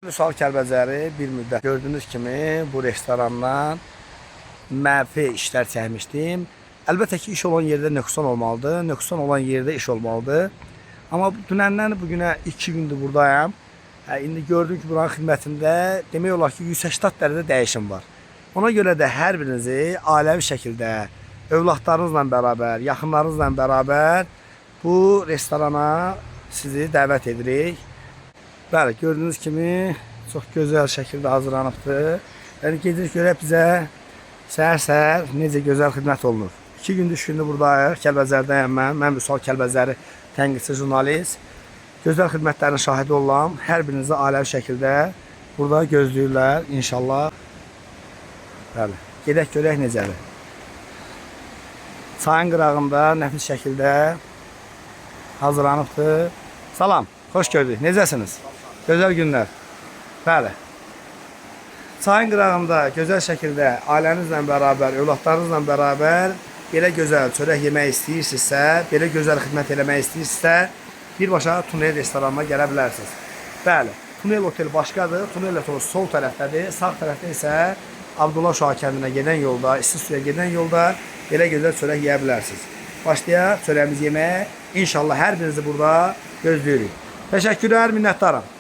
Vüsal Kəlbəcəri bir müddət gördüyünüz kimi bu restorandan mənfi işlər çəkmişdim. Əlbəttə ki, iş olan yerdə nöqsan olmalıdır, nöqsan olan yerdə iş olmalıdır. Amma dünəndən bugünə 2 gündür buradayım. İndi gördüm ki, buranın xidmətində demək olar ki, 180 dərəcə dəyişim var. Ona görə də hər birinizi ailəvi şəkildə, övladlarınızla bərabər, yaxınlarınızla bərabər bu restorana sizi dəvət edirik. Bəli, gördüyünüz kimi çox gözəl şəkildə hazırlanıbdır. Yəni gedirik görək bizə səhər-səhər necə gözəl xidmət olunur. 2 gündür, 3 gündür buradayıq. Kəlbəcərdəyəm mən. Mən Vüsal Kəlbəcəri tənqidçi jurnalist. Gözəl xidmətlərin şahidi olam. Hər birinizi ailəvi şəkildə burada gözləyirlər inşallah. Bəli, gedək görək necədir. Çayın qırağında nəfis şəkildə hazırlanıbdır. Salam, xoş gördük. Necəsiniz? Gözəl günlər. Bəli. Çayın qırağında gözəl şəkildə ailənizlə bərabər, övladlarınızla bərabər belə gözəl çörək yemək istəyirsinizsə, belə gözəl xidmət eləmək istəyirsinizsə, birbaşa Tunel restoranına gələ bilərsiniz. Bəli, Tunel otel başqadır. Tunel otel sol tərəfdədir. Sağ tərəfdə isə Abdullah Şah kəndinə gedən yolda, İstisuya gedən yolda belə gözəl çörək yeyə bilərsiniz. Başlayaq çörəyimizi yeməyə. İnşallah hər birinizi burada gözləyirik. Təşəkkürlər, minnətdarım.